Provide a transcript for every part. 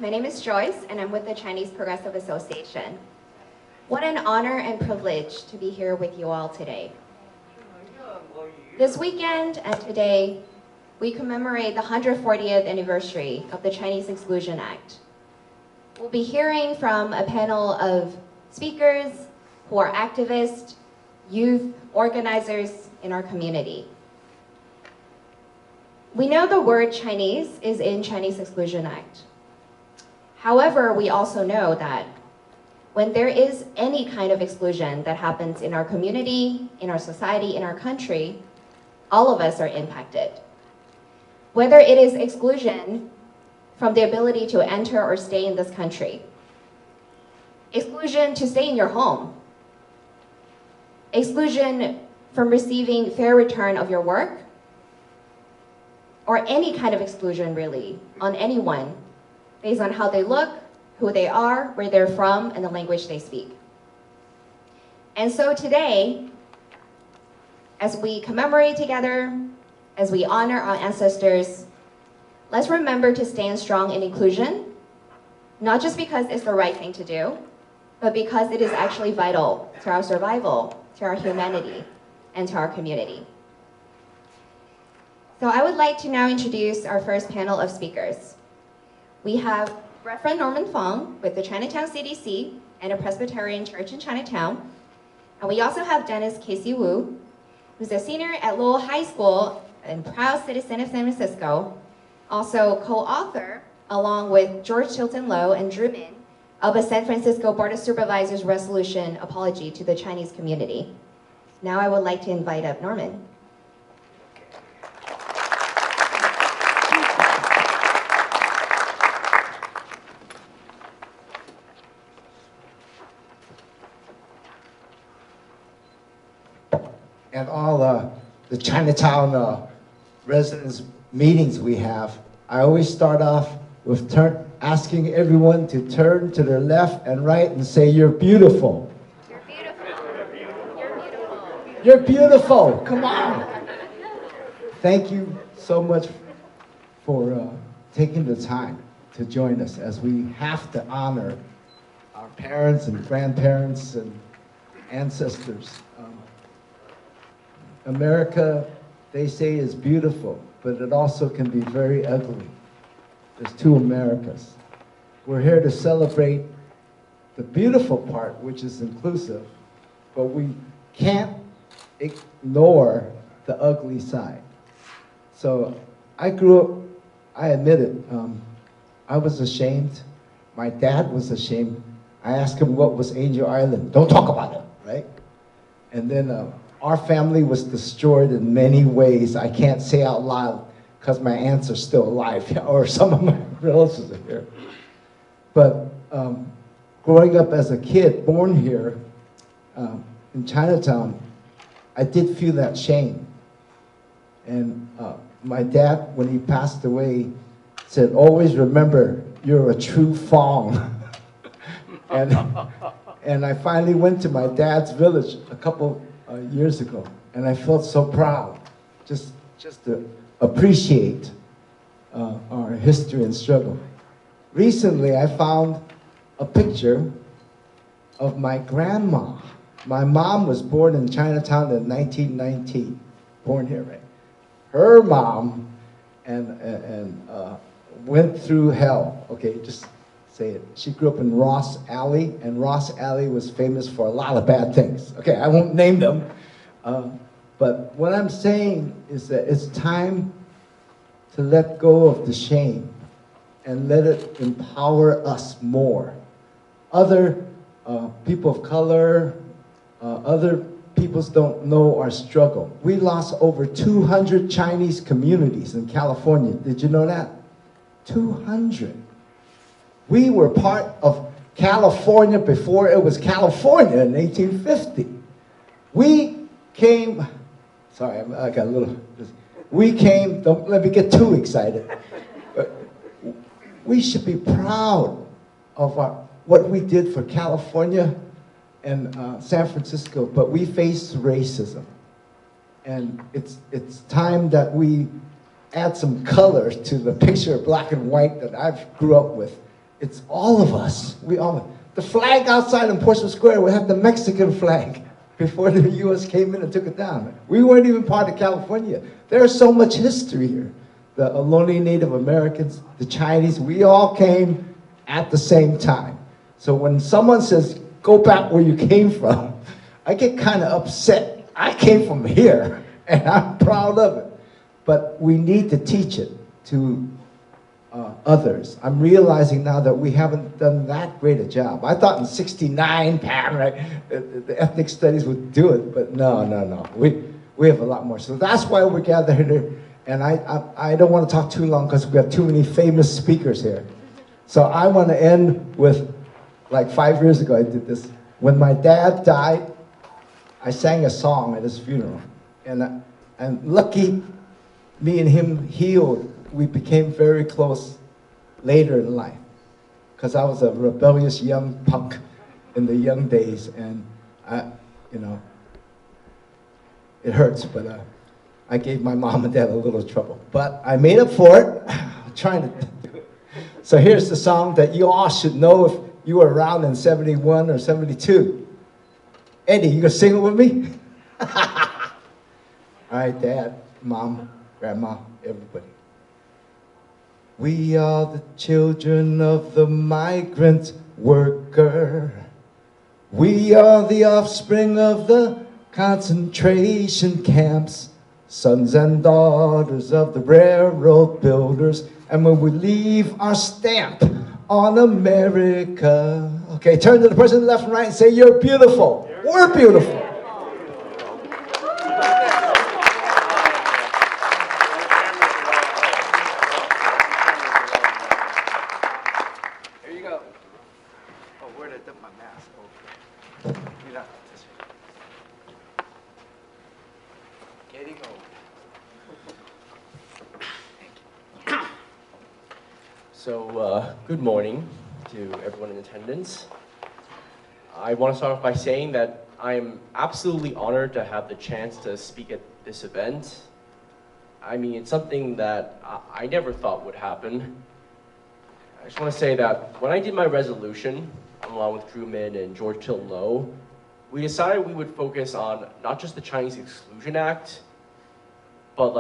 My name is Joyce, and I'm with the Chinese Progressive Association. What an honor and privilege to be here with you all today. This weekend and today, we commemorate the 140th anniversary of the Chinese Exclusion Act. We'll be hearing from a panel of speakers who are activists, youth, organizers in our community. We know the word Chinese is in Chinese Exclusion Act. However, we also know that when there is any kind of exclusion that happens in our community, in our society, in our country, all of us are impacted. Whether it is exclusion from the ability to enter or stay in this country, exclusion to stay in your home, exclusion from receiving fair return of your work, or any kind of exclusion really on anyone based on how they look, who they are, where they're from, and the language they speak. And so today, as we commemorate together, as we honor our ancestors, let's remember to stand strong in inclusion, not just because it's the right thing to do, but because it is actually vital to our survival, to our humanity, and to our community. So I would like to now introduce our first panel of speakers. We have Reverend Norman Fong with the Chinatown CDC and a Presbyterian church in Chinatown. And we also have Dennis Casey Wu, who's a senior at Lowell High School and proud citizen of San Francisco, also co-author, along with George Chilton Low and Drew Min, of a San Francisco Board of Supervisors resolution apology to the Chinese community. Now I would like to invite up Norman. At all the Chinatown residents meetings we have, I always start off with asking everyone to turn to their left and right and say, "You're beautiful." You're beautiful. You're beautiful. You're beautiful. Come on. Thank you so much for taking the time to join us as we have to honor our parents and grandparents and ancestors. America, they say, is beautiful, but it also can be very ugly. There's two Americas. We're here to celebrate the beautiful part, which is inclusive, but we can't ignore the ugly side. So I grew up, I admit it, I was ashamed. My dad was ashamed. I asked him what was Angel Island. Don't talk about it, right? And then our family was destroyed in many ways. I can't say out loud because my aunts are still alive, or some of my relatives are here. But growing up as a kid, born here in Chinatown, I did feel that shame. And my dad, when he passed away, said, "Always remember, you're a true Fong." and I finally went to my dad's village a couple years ago, and I felt so proud just to appreciate our history and struggle. Recently, I found a picture of my grandma. My mom was born in Chinatown in 1919, born here, right? Her mom went through hell. Okay, just say it. She grew up in Ross Alley, and Ross Alley was famous for a lot of bad things. Okay, I won't name them. But what I'm saying is that it's time to let go of the shame and let it empower us more. Other people of color, other peoples don't know our struggle. We lost over 200 Chinese communities in California. Did you know that? 200. We were part of California before it was California in 1850. We came, sorry, I got a little, we came, don't let me get too excited. But we should be proud of what we did for California and San Francisco, but we faced racism. And it's time that we add some color to the picture of black and white that I grew up with. It's all of us. The flag outside in Portsmouth Square, we have the Mexican flag before the U.S. came in and took it down. We weren't even part of California. There's so much history here. The Ohlone Native Americans, the Chinese, we all came at the same time. So when someone says, go back where you came from, I get kind of upset. I came from here, and I'm proud of it. But we need to teach it to others. I'm realizing now that we haven't done that great a job. I thought in '69, Pam, right, the ethnic studies would do it, but no. We have a lot more. So that's why we're gathered here. And I don't want to talk too long because we have too many famous speakers here. So I want to end with, like 5 years ago I did this. When my dad died, I sang a song at his funeral. And lucky, me and him healed. We became very close later in life. Because I was a rebellious young punk in the young days. And, it hurts, but I gave my mom and dad a little trouble. But I made up for it. I'm trying to do it. So here's the song that you all should know if you were around in 71 or 72. Eddie, you gonna sing it with me? All right, Dad, Mom, Grandma, everybody. We are the children of the migrant worker. We are the offspring of the concentration camps, sons and daughters of the railroad builders. And when we leave our stamp on America. Okay, turn to the person to the left and right and say, you're beautiful. We're beautiful. There you go. Oh, where did I dump my mask? Oh, you know, this way. Getting old. So, good morning to everyone in attendance. I want to start off by saying that I am absolutely honored to have the chance to speak at this event. I mean, it's something that I never thought would happen. I just want to say that when I did my resolution, along with Drew Min and George Tilton Low, we decided we would focus on not just the Chinese Exclusion Act, but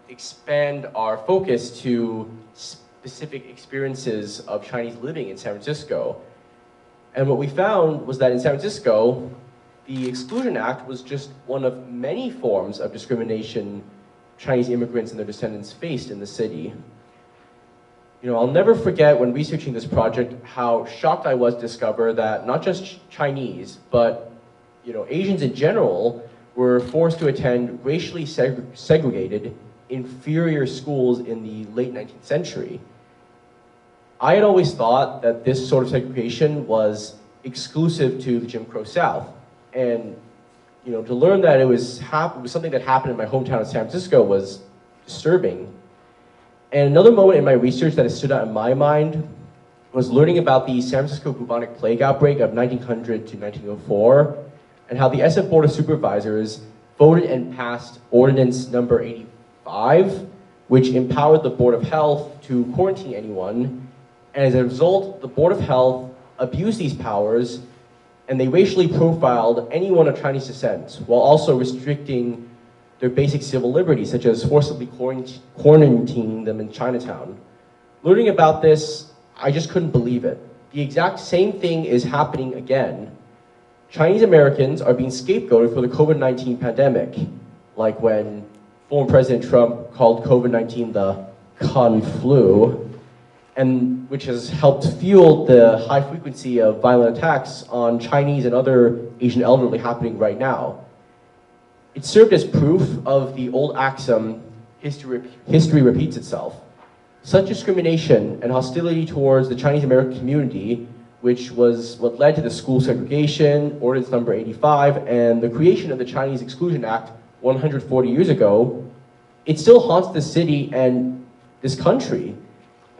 expand our focus to specific experiences of Chinese living in San Francisco. And what we found was that in San Francisco, the Exclusion Act was just one of many forms of discrimination Chinese immigrants and their descendants faced in the city. You know, I'll never forget when researching this project how shocked I was to discover that not just Chinese, but Asians in general were forced to attend racially segregated inferior schools in the late 19th century. I had always thought that this sort of segregation was exclusive to the Jim Crow South. And to learn that it was something that happened in my hometown of San Francisco was disturbing. And another moment in my research that has stood out in my mind was learning about the San Francisco bubonic plague outbreak of 1900 to 1904, and how the SF Board of Supervisors voted and passed Ordinance number 85, which empowered the Board of Health to quarantine anyone. And as a result, the Board of Health abused these powers, and they racially profiled anyone of Chinese descent, while also restricting their basic civil liberties, such as forcibly quarantining them in Chinatown. Learning about this, I just couldn't believe it. The exact same thing is happening again. Chinese Americans are being scapegoated for the COVID-19 pandemic, like when former President Trump called COVID-19 the Kung flu, and which has helped fuel the high frequency of violent attacks on Chinese and other Asian elderly happening right now. It served as proof of the old axiom, history repeats itself. Such discrimination and hostility towards the Chinese American community, which was what led to the school segregation, Ordinance number 85, and the creation of the Chinese Exclusion Act 140 years ago, it still haunts the city and this country.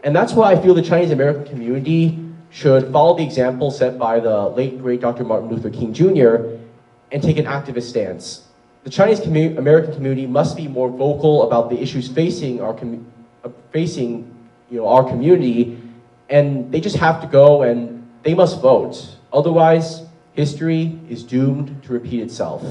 And that's why I feel the Chinese American community should follow the example set by the late, great Dr. Martin Luther King Jr. and take an activist stance. The Chinese American community must be more vocal about the issues facing our community, and they just have to go and they must vote. Otherwise, history is doomed to repeat itself.